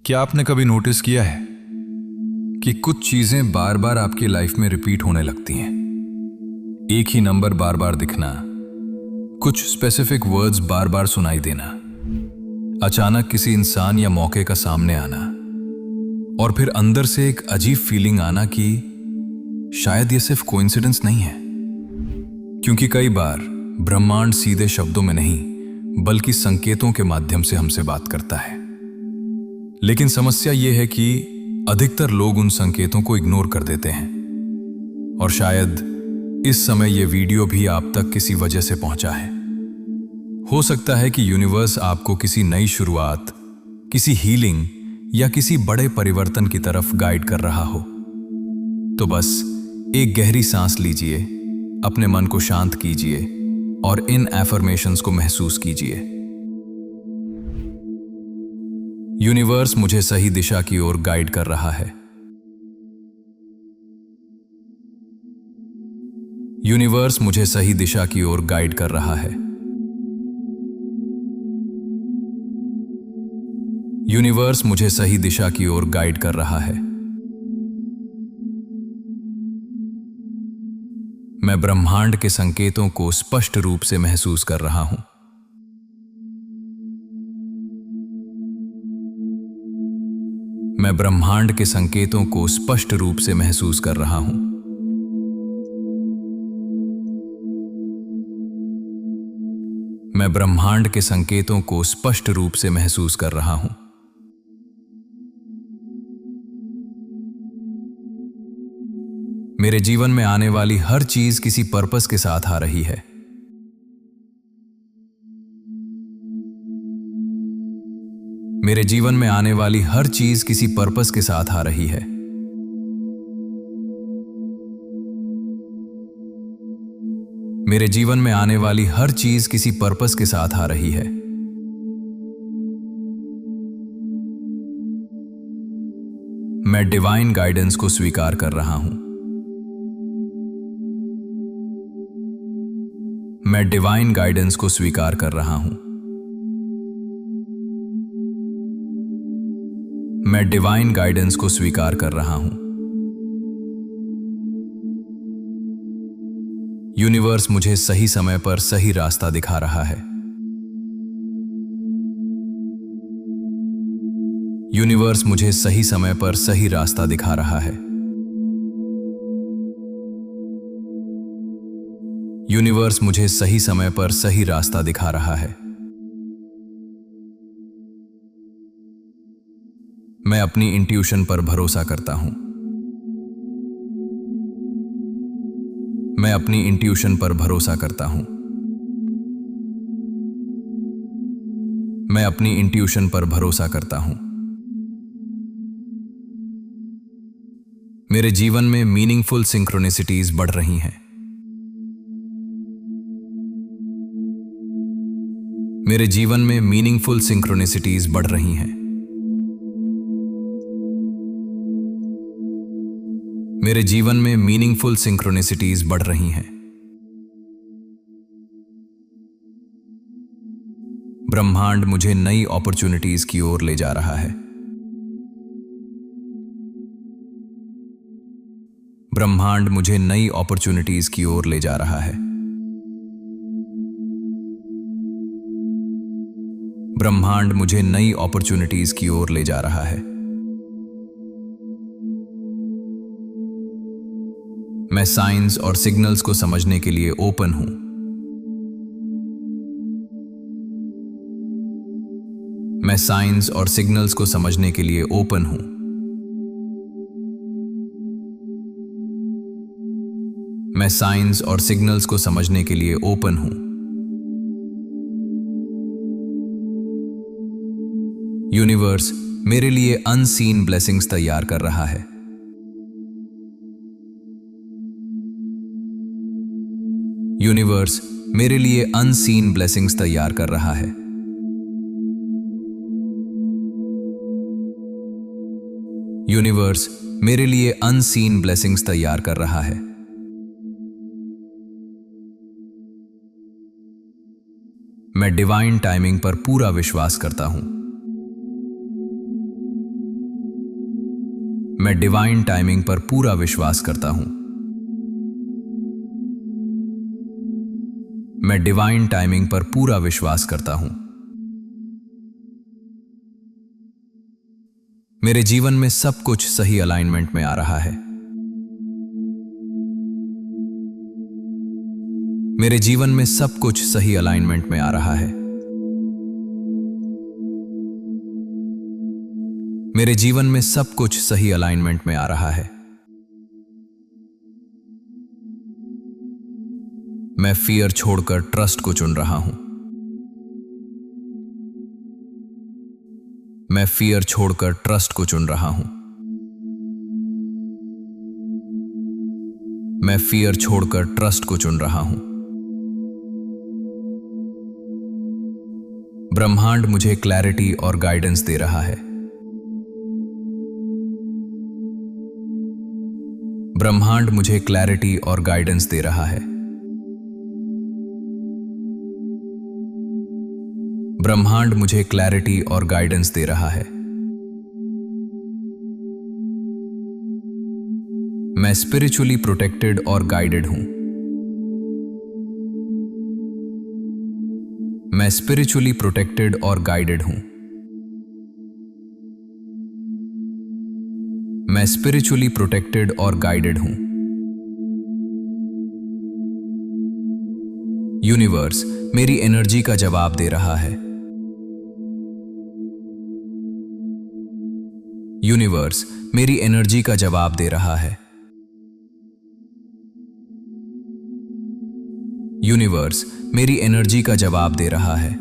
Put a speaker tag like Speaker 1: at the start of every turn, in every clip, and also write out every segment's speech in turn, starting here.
Speaker 1: क्या आपने कभी नोटिस किया है कि कुछ चीजें बार बार आपकी लाइफ में रिपीट होने लगती हैं? एक ही नंबर बार बार दिखना, कुछ स्पेसिफिक वर्ड्स बार बार सुनाई देना, अचानक किसी इंसान या मौके का सामने आना, और फिर अंदर से एक अजीब फीलिंग आना कि शायद ये सिर्फ कोइंसिडेंस नहीं है। क्योंकि कई बार ब्रह्मांड सीधे शब्दों में नहीं बल्कि संकेतों के माध्यम से हमसे बात करता है। लेकिन समस्या यह है कि अधिकतर लोग उन संकेतों को इग्नोर कर देते हैं। और शायद इस समय यह वीडियो भी आप तक किसी वजह से पहुंचा है। हो सकता है कि यूनिवर्स आपको किसी नई शुरुआत, किसी हीलिंग या किसी बड़े परिवर्तन की तरफ गाइड कर रहा हो। तो बस एक गहरी सांस लीजिए, अपने मन को शांत कीजिए और इन एफर्मेशंस को महसूस कीजिए। यूनिवर्स मुझे सही दिशा की ओर गाइड कर रहा है। यूनिवर्स मुझे सही दिशा की ओर गाइड कर रहा है। यूनिवर्स मुझे सही दिशा की ओर गाइड कर रहा है। मैं ब्रह्मांड के संकेतों को स्पष्ट रूप से महसूस कर रहा हूं। मैं ब्रह्मांड के संकेतों को स्पष्ट रूप से महसूस कर रहा हूं। मैं ब्रह्मांड के संकेतों को स्पष्ट रूप से महसूस कर रहा हूं। मेरे जीवन में आने वाली हर चीज किसी पर्पस के साथ आ रही है। मेरे जीवन में आने वाली हर चीज किसी पर्पस के साथ आ रही है। मेरे जीवन में आने वाली हर चीज किसी पर्पस के साथ आ रही है। मैं डिवाइन गाइडेंस को स्वीकार कर रहा हूं। मैं डिवाइन गाइडेंस को स्वीकार कर रहा हूं। मैं डिवाइन गाइडेंस को स्वीकार कर रहा हूं। यूनिवर्स मुझे सही समय पर सही रास्ता दिखा रहा है। यूनिवर्स मुझे सही समय पर सही रास्ता दिखा रहा है। यूनिवर्स मुझे सही समय पर सही रास्ता दिखा रहा है। मैं अपनी इंट्यूशन पर भरोसा करता हूं। मैं अपनी इंट्यूशन पर भरोसा करता हूं। मैं अपनी इंट्यूशन पर भरोसा करता हूं। मेरे जीवन में मीनिंगफुल सिंक्रोनिसिटीज बढ़ रही हैं। मेरे जीवन में मीनिंगफुल सिंक्रोनिसिटीज बढ़ रही हैं। मेरे जीवन में मीनिंगफुल सिंक्रोनिसिटीज बढ़ रही हैं। ब्रह्मांड मुझे नई अपॉर्चुनिटीज की ओर ले जा रहा है। ब्रह्मांड मुझे नई अपॉर्चुनिटीज की ओर ले जा रहा है। ब्रह्मांड मुझे नई अपॉर्चुनिटीज की ओर ले जा रहा है। मैं साइंस और सिग्नल्स को समझने के लिए ओपन हूं। मैं साइंस और सिग्नल्स को समझने के लिए ओपन हूं। मैं साइंस और सिग्नल्स को समझने के लिए ओपन हूं। यूनिवर्स मेरे लिए अनसीन ब्लेसिंग्स तैयार कर रहा है। यूनिवर्स मेरे लिए अनसीन ब्लेसिंग्स तैयार कर रहा है। यूनिवर्स मेरे लिए अनसीन ब्लेसिंग्स तैयार कर रहा है। मैं डिवाइन टाइमिंग पर पूरा विश्वास करता हूं। मैं डिवाइन टाइमिंग पर पूरा विश्वास करता हूं। मैं डिवाइन टाइमिंग पर पूरा विश्वास करता हूं। मेरे जीवन में सब कुछ सही अलाइनमेंट में आ रहा है। मेरे जीवन में सब कुछ सही अलाइनमेंट में आ रहा है। मेरे जीवन में सब कुछ सही अलाइनमेंट में आ रहा है। मैं फियर छोड़कर ट्रस्ट को चुन रहा हूं। मैं फियर छोड़कर ट्रस्ट को चुन रहा हूं। मैं फियर छोड़कर ट्रस्ट को चुन रहा हूं। ब्रह्मांड मुझे क्लैरिटी और गाइडेंस दे रहा है। ब्रह्मांड मुझे क्लैरिटी और गाइडेंस दे रहा है। ब्रह्मांड मुझे क्लैरिटी और गाइडेंस दे रहा है। मैं स्पिरिचुअली प्रोटेक्टेड और गाइडेड हूं। मैं स्पिरिचुअली प्रोटेक्टेड और गाइडेड हूं। मैं स्पिरिचुअली प्रोटेक्टेड और गाइडेड हूं। यूनिवर्स मेरी एनर्जी का जवाब दे रहा है। यूनिवर्स मेरी एनर्जी का जवाब दे रहा है। यूनिवर्स मेरी एनर्जी का जवाब दे रहा है।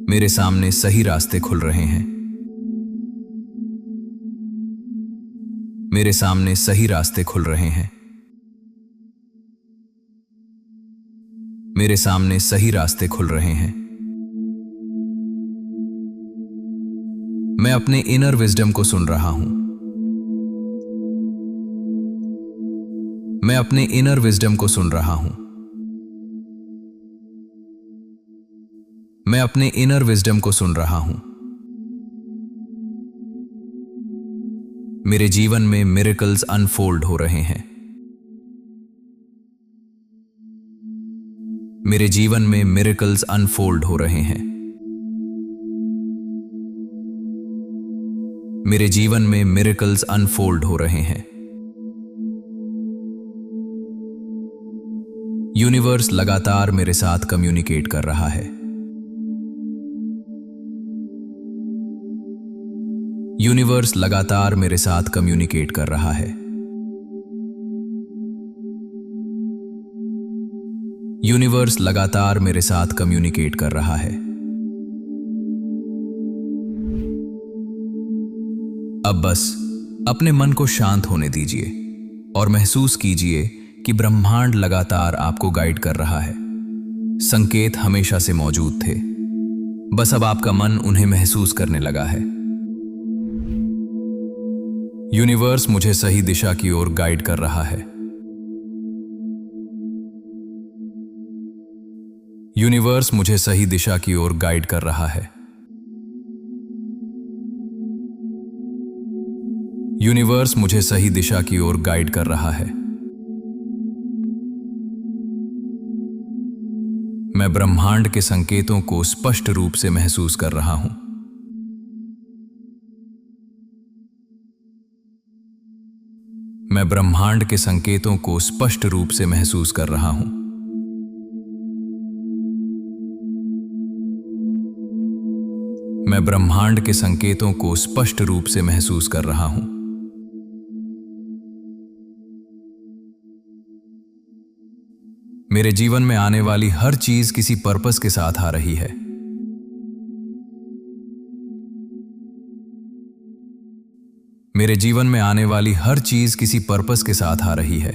Speaker 1: मेरे सामने सही रास्ते खुल रहे हैं। मेरे सामने सही रास्ते खुल रहे हैं। मेरे सामने सही रास्ते खुल रहे हैं। मैं अपने इनर विजडम को सुन रहा हूं। मैं अपने इनर विजडम को सुन रहा हूं। मैं अपने इनर विजडम को सुन रहा हूं। मेरे जीवन में मिरेकल्स अनफोल्ड हो रहे हैं। मेरे जीवन में मिरेकल्स अनफोल्ड हो रहे हैं। मेरे जीवन में मिरेकल्स अनफोल्ड हो रहे हैं। यूनिवर्स लगातार मेरे साथ कम्युनिकेट कर रहा है। यूनिवर्स लगातार मेरे साथ कम्युनिकेट कर रहा है। यूनिवर्स लगातार मेरे साथ कम्युनिकेट कर रहा है। अब बस अपने मन को शांत होने दीजिए और महसूस कीजिए कि ब्रह्मांड लगातार आपको गाइड कर रहा है। संकेत हमेशा से मौजूद थे, बस अब आपका मन उन्हें महसूस करने लगा है। यूनिवर्स मुझे सही दिशा की ओर गाइड कर रहा है। यूनिवर्स मुझे सही दिशा की ओर गाइड कर रहा है। यूनिवर्स मुझे सही दिशा की ओर गाइड कर रहा है। मैं ब्रह्मांड के संकेतों को स्पष्ट रूप से महसूस कर रहा हूं। मैं ब्रह्मांड के संकेतों को स्पष्ट रूप से महसूस कर रहा हूं। मैं ब्रह्मांड के संकेतों को स्पष्ट रूप से महसूस कर रहा हूं। मेरे जीवन में आने वाली हर चीज किसी पर्पस के साथ आ रही है। मेरे जीवन में आने वाली हर चीज किसी पर्पस के साथ आ रही है।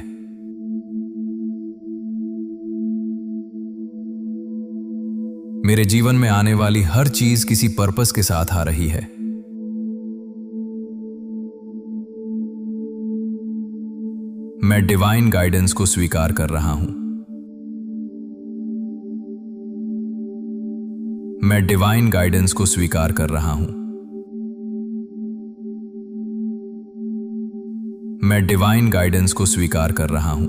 Speaker 1: मेरे जीवन में आने वाली हर चीज किसी पर्पस के साथ आ रही है। मैं डिवाइन गाइडेंस को स्वीकार कर रहा हूं। मैं डिवाइन गाइडेंस को स्वीकार कर रहा हूं। मैं डिवाइन गाइडेंस को स्वीकार कर रहा हूं।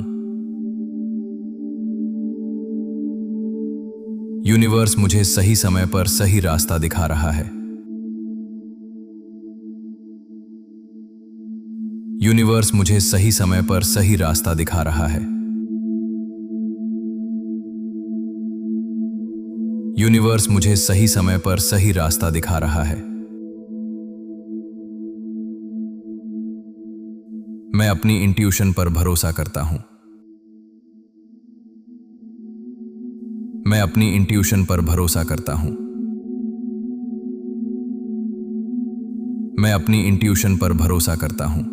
Speaker 1: यूनिवर्स मुझे सही समय पर सही रास्ता दिखा रहा है। यूनिवर्स मुझे सही समय पर सही रास्ता दिखा रहा है। यूनिवर्स मुझे सही समय पर सही रास्ता दिखा रहा है। मैं अपनी इंट्यूशन पर भरोसा करता हूं। मैं अपनी इंट्यूशन पर भरोसा करता हूं। मैं अपनी इंट्यूशन पर भरोसा करता हूं।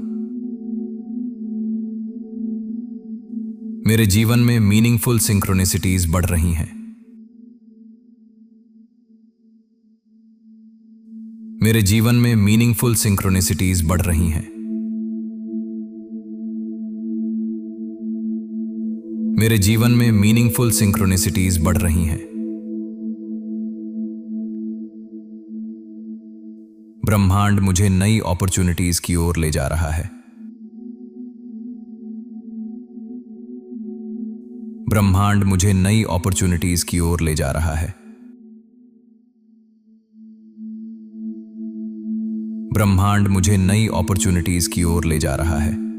Speaker 1: मेरे जीवन में मीनिंगफुल सिंक्रोनिसिटीज बढ़ रही हैं। मेरे जीवन में मीनिंगफुल सिंक्रोनिसिटीज बढ़ रही हैं। मेरे जीवन में मीनिंगफुल सिंक्रोनिसिटीज बढ़ रही हैं। ब्रह्मांड मुझे नई अपॉर्चुनिटीज की ओर ले जा रहा है। ब्रह्मांड मुझे नई अपॉर्चुनिटीज की ओर ले जा रहा है। ब्रह्मांड मुझे नई अपॉर्चुनिटीज की ओर ले जा रहा है।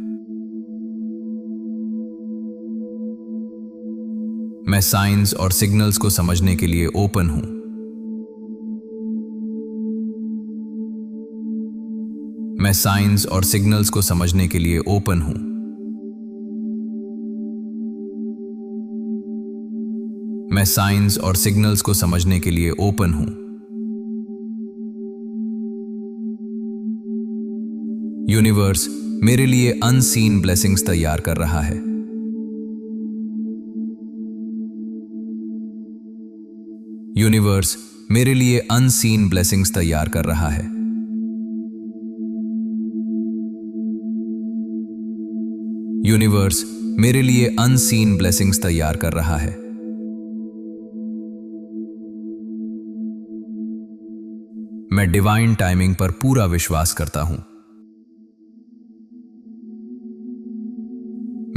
Speaker 1: मैं साइंस और सिग्नल्स को समझने के लिए ओपन हूं। मैं साइंस और सिग्नल्स को समझने के लिए ओपन हूं। मैं साइंस और सिग्नल्स को समझने के लिए ओपन हूं। यूनिवर्स मेरे लिए अनसीन ब्लेसिंग्स तैयार कर रहा है। यूनिवर्स मेरे लिए अनसीन ब्लेसिंग्स तैयार कर रहा है। यूनिवर्स मेरे लिए अनसीन ब्लेसिंग्स तैयार कर रहा है। मैं डिवाइन टाइमिंग पर पूरा विश्वास करता हूं।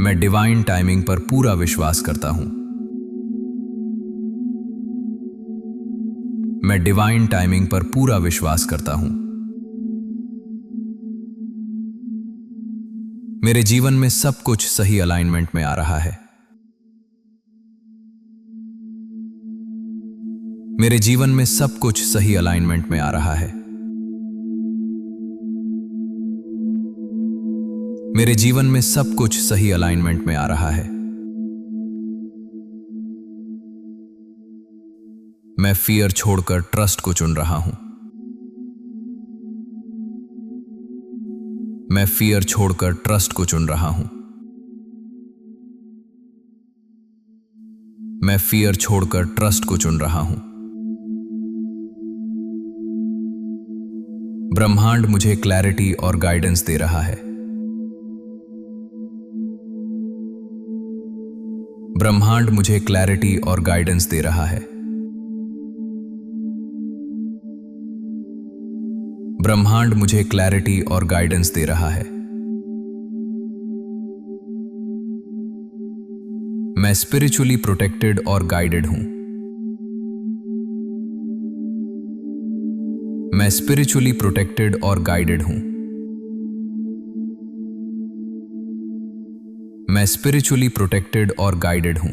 Speaker 1: मैं डिवाइन टाइमिंग पर पूरा विश्वास करता हूं। मैं डिवाइन टाइमिंग पर पूरा विश्वास करता हूं। मेरे जीवन में सब कुछ सही अलाइनमेंट में आ रहा है। मेरे जीवन में सब कुछ सही अलाइनमेंट में आ रहा है। मेरे जीवन में सब कुछ सही अलाइनमेंट में आ रहा है। मैं फियर छोड़कर ट्रस्ट को चुन रहा हूं। मैं फियर छोड़कर ट्रस्ट को चुन रहा हूं। मैं फियर छोड़कर ट्रस्ट को चुन रहा हूं। ब्रह्मांड मुझे क्लैरिटी और गाइडेंस दे रहा है। ब्रह्मांड मुझे क्लैरिटी और गाइडेंस दे रहा है। ब्रह्मांड मुझे क्लैरिटी और गाइडेंस दे रहा है। मैं स्पिरिचुअली प्रोटेक्टेड और गाइडेड हूं। मैं स्पिरिचुअली प्रोटेक्टेड और गाइडेड हूं। मैं स्पिरिचुअली प्रोटेक्टेड और गाइडेड हूं।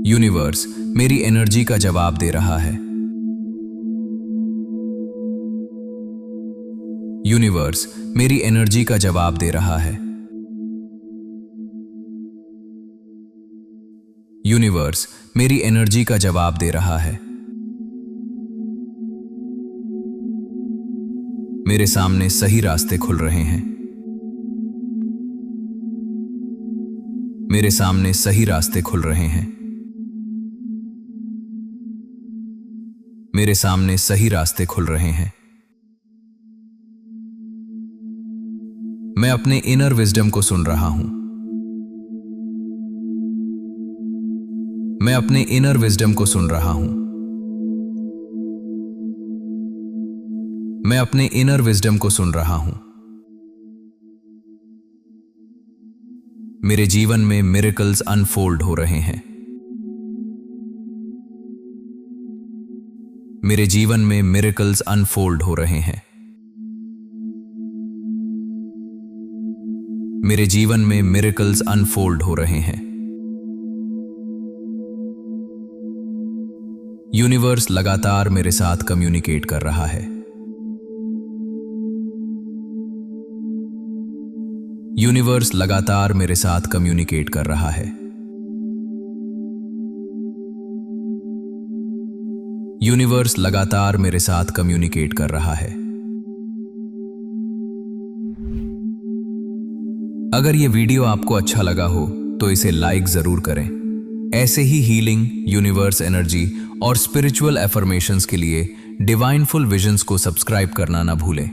Speaker 1: यूनिवर्स मेरी एनर्जी का जवाब दे रहा है। यूनिवर्स मेरी एनर्जी का जवाब दे रहा है। यूनिवर्स मेरी एनर्जी का जवाब दे रहा है। मेरे सामने सही रास्ते खुल रहे हैं। मेरे सामने सही रास्ते खुल रहे हैं। मेरे सामने सही रास्ते खुल रहे हैं। मैं अपने इनर विजडम को सुन रहा हूं। मैं अपने इनर विजडम को सुन रहा हूं। मैं मैं अपने इनर विजडम को सुन रहा हूं। मेरे जीवन में मिरेकल्स अनफोल्ड हो रहे हैं। मेरे जीवन में मिरेकल्स अनफोल्ड हो रहे हैं। मेरे जीवन में मिरेकल्स अनफोल्ड हो रहे हैं। यूनिवर्स लगातार मेरे साथ कम्युनिकेट कर रहा है। यूनिवर्स लगातार मेरे साथ कम्युनिकेट कर रहा है। यूनिवर्स लगातार मेरे साथ कम्युनिकेट कर रहा है। अगर यह वीडियो आपको अच्छा लगा हो तो इसे लाइक जरूर करें। ऐसे ही हीलिंग, यूनिवर्स एनर्जी और स्पिरिचुअल एफर्मेशंस के लिए डिवाइनफुल विजन्स को सब्सक्राइब करना ना भूलें।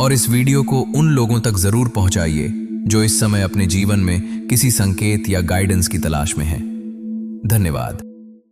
Speaker 1: और इस वीडियो को उन लोगों तक जरूर पहुंचाइए जो इस समय अपने जीवन में किसी संकेत या गाइडेंस की तलाश में हैं। धन्यवाद।